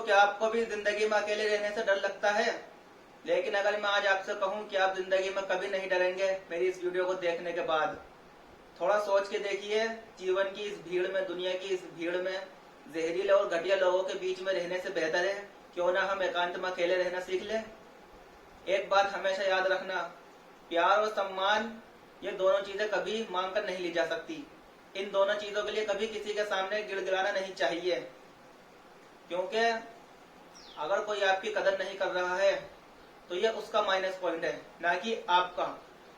क्या आपको भी जिंदगी में अकेले रहने से डर लगता है? लेकिन अगर मैं आज आपसे कहूं कि आप जिंदगी में कभी नहीं डरेंगे मेरी इस वीडियो को देखने के बाद, थोड़ा सोच के देखिए। जीवन की इस भीड़ में, दुनिया की इस भीड़ में जहरीले और घटिया लोगों के बीच में रहने से बेहतर है क्यों ना हम एकांत में अकेले रहना सीख लें। एक बात हमेशा याद रखना, प्यार और सम्मान ये दोनों चीजें कभी मांग कर नहीं ली जा सकती। इन दोनों चीजों के लिए कभी किसी के सामने गिड़गिड़ाना नहीं चाहिए, क्योंकि अगर कोई आपकी कदर नहीं कर रहा है तो ये उसका माइनस पॉइंट है, ना कि आपका।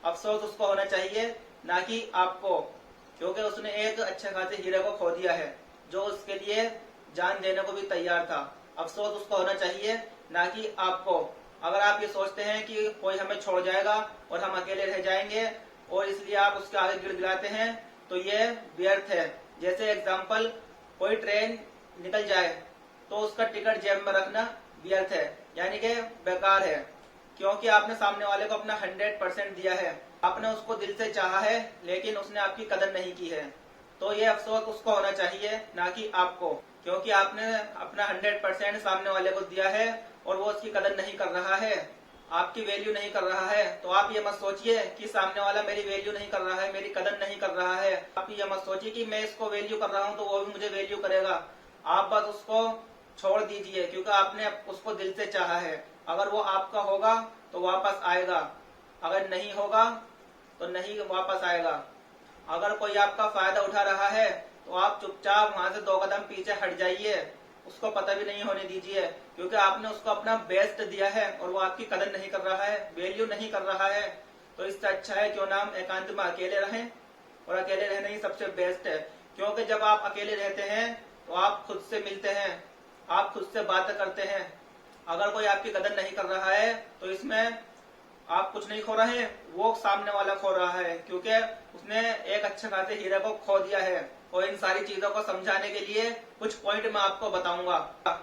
अफसोस उसको होना चाहिए, ना कि आपको, क्योंकि उसने एक अच्छे खासे हीरे को खो दिया है जो उसके लिए जान देने को भी तैयार था। अफसोस उसको होना चाहिए, ना कि आपको। अगर आप ये सोचते हैं कि कोई हमें छोड़ जाएगा और हम अकेले रह जाएंगे और इसलिए आप उसके आगे गिड़गिड़ाते हैं, तो ये व्यर्थ है। जैसे एग्जाम्पल, कोई ट्रेन निकल जाए तो उसका टिकट जेब में रखना व्यर्थ है, यानी कि बेकार है, क्योंकि आपने सामने वाले को अपना 100% दिया है। आपने उसको दिल से चाहा है, लेकिन उसने आपकी कदर नहीं की है। तो ये अफसोस उसको होना चाहिए, ना कि आपको, क्योंकि आपने अपना 100% सामने वाले को दिया है और वो उसकी कदर नहीं कर रहा है, आपकी वैल्यू नहीं कर रहा है। तो आप ये मत सोचिए कि सामने वाला मेरी वैल्यू नहीं कर रहा है, मेरी कदर नहीं कर रहा है। आप ये मत सोचिए कि मैं इसको वैल्यू कर रहा हूँ तो वो भी मुझे वैल्यू करेगा। आप बस उसको छोड़ दीजिए, क्योंकि आपने उसको दिल से चाहा है। अगर वो आपका होगा तो वापस आएगा, अगर नहीं होगा तो नहीं वापस आएगा। अगर कोई आपका फायदा उठा रहा है तो आप चुपचाप वहां से 2 कदम पीछे हट जाइए, उसको पता भी नहीं होने दीजिए, क्योंकि आपने उसको अपना बेस्ट दिया है और वो आपकी कदर नहीं कर रहा है, वैल्यू नहीं कर रहा है। तो इससे अच्छा है क्यों ना हम एकांत में अकेले रहें, और अकेले रहना ही सबसे बेस्ट है। क्योंकि जब आप अकेले रहते हैं तो आप खुद से मिलते हैं, आप खुद से बातें करते हैं। अगर कोई आपकी कदर नहीं कर रहा है तो इसमें आप कुछ नहीं खो रहे हैं, वो सामने वाला खो रहा है, क्योंकि उसने एक अच्छे खासे हीरे को खो दिया है। और इन सारी चीजों को समझाने के लिए कुछ पॉइंट मैं आपको बताऊंगा।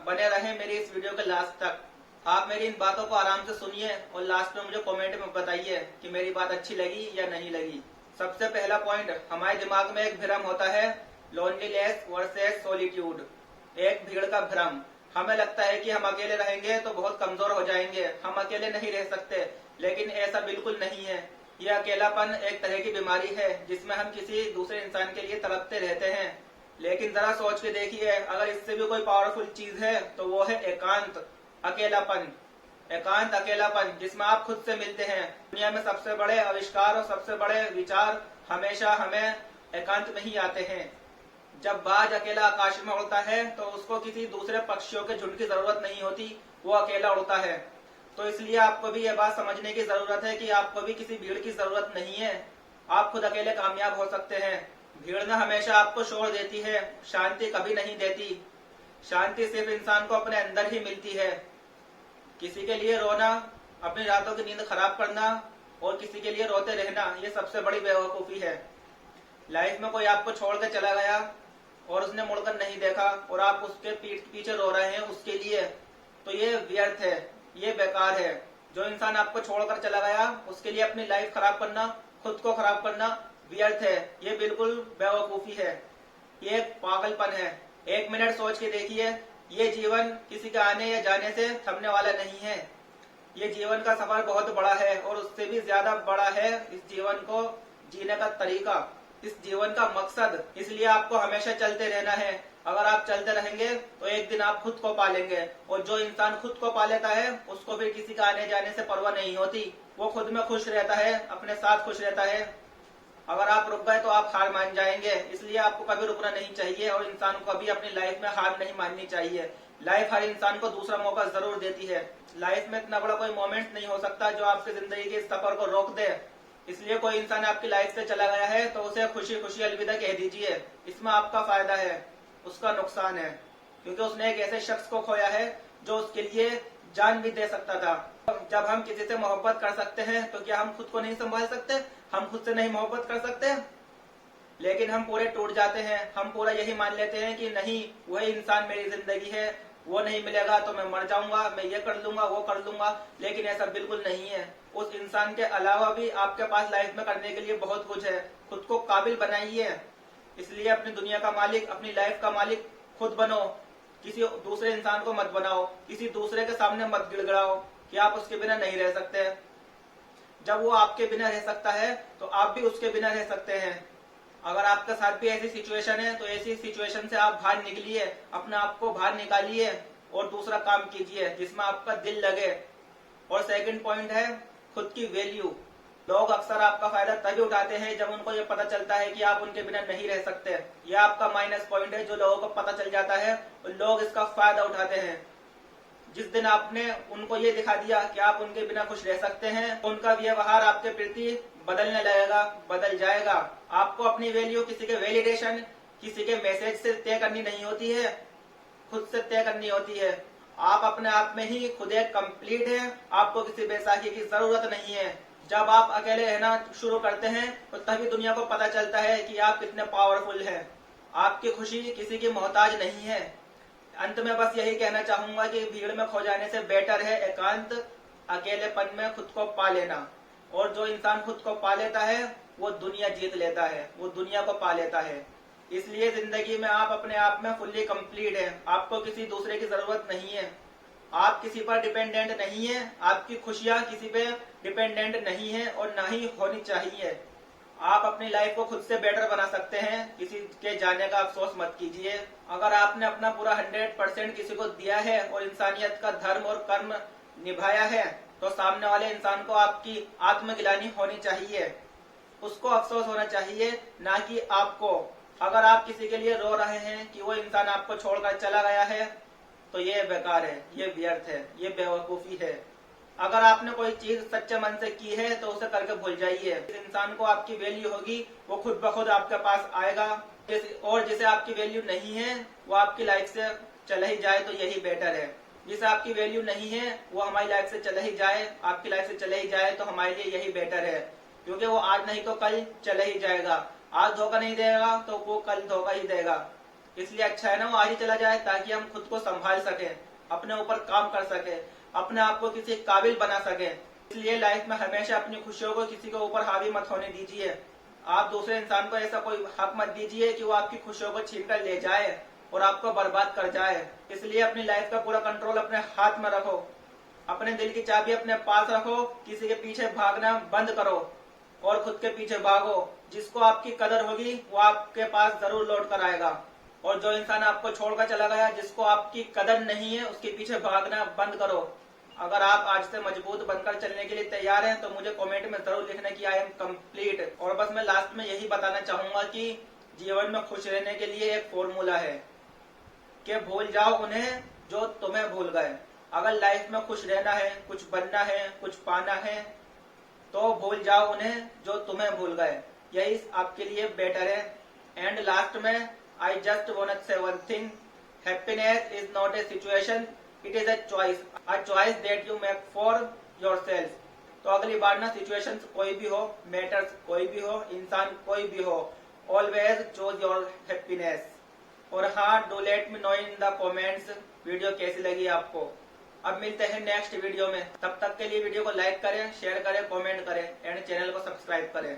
बने रहे मेरी इस वीडियो के लास्ट तक। आप मेरी इन बातों को आराम से सुनिए और लास्ट में मुझे कमेंट में बताइए कि मेरी बात अच्छी लगी या नहीं लगी। सबसे पहला पॉइंट, हमारे दिमाग में एक भ्रम होता है, लोनलीनेस वर्सेस सॉलिट्यूड। एक भीड़ का भ्रम। हमें लगता है कि हम अकेले रहेंगे तो बहुत कमजोर हो जाएंगे, हम अकेले नहीं रह सकते, लेकिन ऐसा बिल्कुल नहीं है। यह अकेलापन एक तरह की बीमारी है जिसमें हम किसी दूसरे इंसान के लिए तड़पते रहते हैं। लेकिन जरा सोच के देखिए, अगर इससे भी कोई पावरफुल चीज है तो वो है एकांत, अकेलापन। एकांत अकेलापन जिसमें आप खुद से मिलते हैं। दुनिया में सबसे बड़े आविष्कार और सबसे बड़े विचार हमेशा हमें एकांत में ही आते हैं। जब बाज अकेला आकाश में उड़ता है तो उसको किसी दूसरे पक्षियों के झुंड की जरूरत नहीं होती, वो अकेला उड़ता है। तो इसलिए आपको भी यह बात समझने की जरूरत है कि आपको भी किसी भीड़ की जरूरत नहीं है, आप खुद अकेले कामयाब हो सकते हैं। भीड़ न हमेशा आपको शोर देती है, शांति कभी नहीं देती। शांति सिर्फ इंसान को अपने अंदर ही मिलती है। किसी के लिए रोना, अपनी रातों की नींद खराब करना और किसी के लिए रोते रहना, ये सबसे बड़ी बेवकूफी है। लाइफ में कोई आपको छोड़ के चला गया और उसने मुड़कर नहीं देखा और आप उसके पीठ पीछे रो रहे हैं उसके लिए, तो ये व्यर्थ है, ये बेकार है। जो इंसान आपको छोड़कर चला गया उसके लिए अपनी लाइफ खराब करना, खुद को खराब करना व्यर्थ है, ये बिल्कुल बेवकूफी है, ये एक पागलपन है। 1 मिनट सोच के देखिए, ये जीवन किसी के आने या जाने से थमने वाला नहीं है। ये जीवन का सफर बहुत बड़ा है और उससे भी ज्यादा बड़ा है इस जीवन को जीने का तरीका, इस जीवन का मकसद। इसलिए आपको हमेशा चलते रहना है। अगर आप चलते रहेंगे तो एक दिन आप खुद को पालेंगे, और जो इंसान खुद को पा लेता है उसको फिर किसी का आने जाने से परवाह नहीं होती, वो खुद में खुश रहता है, अपने साथ खुश रहता है। अगर आप रुक गए तो आप हार मान जाएंगे, इसलिए आपको कभी रुकना नहीं चाहिए और इंसान को कभी अपनी लाइफ में हार नहीं माननी चाहिए। लाइफ हर इंसान को दूसरा मौका जरूर देती है। लाइफ में इतना बड़ा कोई मोमेंट नहीं हो सकता जो आपकी जिंदगी के सफर को रोक दे। इसलिए कोई इंसान आपकी लाइफ से चला गया है तो उसे खुशी खुशी अलविदा कह दीजिए, इसमें आपका फायदा है, उसका नुकसान है, क्योंकि उसने एक ऐसे शख्स को खोया है जो उसके लिए जान भी दे सकता था। जब हम किसी से मोहब्बत कर सकते हैं तो क्या हम खुद को नहीं संभाल सकते? हम खुद से नहीं मोहब्बत कर सकते? लेकिन हम पूरे टूट जाते हैं, हम पूरा यही मान लेते हैं कि नहीं, वही इंसान मेरी जिंदगी है, वो नहीं मिलेगा तो मैं मर जाऊंगा, मैं ये कर लूंगा, वो कर लूंगा। लेकिन ऐसा बिल्कुल नहीं है। उस इंसान के अलावा भी आपके पास लाइफ में करने के लिए बहुत कुछ है। खुद को काबिल बनाइए। इसलिए अपनी दुनिया का मालिक, अपनी लाइफ का मालिक खुद बनो। किसी दूसरे इंसान को मत बनाओ, किसी दूसरे के सामने मत गिड़गिड़ाओ कि आप उसके बिना नहीं रह सकते। जब वो आपके बिना रह सकता है तो आप भी उसके बिना रह सकते हैं। अगर आपके साथ भी ऐसी सिचुएशन है तो ऐसी सिचुएशन से आप बाहर निकलिए, अपने आप को बाहर निकालिए और दूसरा काम कीजिए जिसमें आपका दिल लगे। और सेकंड पॉइंट है खुद की वैल्यू। लोग अक्सर आपका फायदा तभी उठाते हैं जब उनको ये पता चलता है कि आप उनके बिना नहीं रह सकते। यह आपका माइनस पॉइंट है जो लोगों को पता चल जाता है और लोग इसका फायदा उठाते हैं। जिस दिन आपने उनको ये दिखा दिया कि आप उनके बिना खुश रह सकते हैं, उनका व्यवहार आपके प्रति बदलने लगेगा, बदल जाएगा। आपको अपनी वैल्यू किसी के वैलिडेशन, किसी के मैसेज से तय करनी नहीं होती है, खुद से तय करनी होती है। आप अपने आप में ही खुद एक कंप्लीट है, आपको किसी बैसाखी की जरूरत नहीं है। जब आप अकेले रहना शुरू करते हैं तो तभी दुनिया को पता चलता है कि आप कितने पावरफुल हैं। आपकी खुशी किसी की मोहताज नहीं है। अंत में बस यही कहना चाहूंगा कि भीड़ में खो जाने से बेटर है एकांत, अकेलेपन में खुद को पा लेना। और जो इंसान खुद को पा लेता है वो दुनिया जीत लेता है, वो दुनिया को पा लेता है। इसलिए जिंदगी में आप अपने आप में फुल्ली कंप्लीट है, आपको किसी दूसरे की जरूरत नहीं है। आप किसी पर डिपेंडेंट नहीं है, आपकी खुशियां किसी पे डिपेंडेंट नहीं है और ना ही होनी चाहिए। आप अपनी लाइफ को खुद से बेटर बना सकते हैं, किसी के जाने का अफसोस मत कीजिए। अगर आपने अपना पूरा 100% किसी को दिया है और इंसानियत का धर्म और कर्म निभाया है तो सामने वाले इंसान को आपकी आत्मग्लानि होनी चाहिए, उसको अफसोस होना चाहिए, ना कि आपको। अगर आप किसी के लिए रो रहे हैं कि वो इंसान आपको छोड़कर चला गया है तो ये बेकार है, ये व्यर्थ है, ये बेवकूफी है। अगर आपने कोई चीज सच्चे मन से की है तो उसे करके भूल जाइए। जिस इंसान को आपकी वैल्यू होगी वो खुद ब खुद आपके पास आएगा, और जिसे आपकी वैल्यू नहीं है वो आपकी लाइफ से चले ही जाए तो यही बेटर है। जिसे आपकी वैल्यू नहीं है वो हमारी लाइफ से चले ही जाए, आपकी लाइफ से चले ही जाए तो हमारे लिए यही बेटर है, क्योंकि वो आज नहीं तो कल चले ही जाएगा। आज धोखा नहीं देगा तो वो कल धोखा ही देगा। इसलिए अच्छा है ना वो आज ही चला जाए, ताकि हम खुद को संभाल सके, अपने ऊपर काम कर सके, अपने आप को किसी काबिल बना सके। इसलिए लाइफ में हमेशा अपनी खुशियों को किसी के ऊपर हावी मत होने दीजिए। आप दूसरे इंसान को ऐसा कोई हक मत दीजिए कि वो आपकी खुशियों को छीन कर ले जाए और आपको बर्बाद कर जाए। इसलिए अपनी लाइफ का पूरा कंट्रोल अपने हाथ में रखो, अपने दिल की चाबी अपने पास रखो, किसी के पीछे भागना बंद करो और खुद के पीछे भागो। जिसको आपकी कदर होगी वो आपके पास जरूर लौट कर आएगा, और जो इंसान आपको छोड़कर चला गया, जिसको आपकी कदर नहीं है, उसके पीछे भागना बंद करो। अगर आप आज से मजबूत बनकर चलने के लिए तैयार हैं तो मुझे कमेंट में जरूर लिखना कि आई एम कंप्लीट। और बस मैं लास्ट में यही बताना चाहूंगा कि जीवन में खुश रहने के लिए एक फॉर्मूला है कि भूल जाओ उन्हें जो तुम्हें भूल गए। अगर लाइफ में खुश रहना है, कुछ बनना है, कुछ पाना है तो भूल जाओ उन्हें जो तुम्हें भूल गए, यही आपके लिए बेटर है। एंड लास्ट में I just wanna say one thing, happiness is not a situation, it is a choice that you make for yourself। तो अगली बार ना सिचुएशंस कोई भी हो, मैटर्स कोई भी हो, इंसान कोई भी हो, always choose your happiness। और हाँ, do let me know in the comments video कैसी लगी आपको। अब मिलते हैं नेक्स्ट वीडियो में, तब तक के लिए वीडियो को लाइक करें, शेयर करें, कमेंट करें एंड चैनल को सब्सक्राइब करें।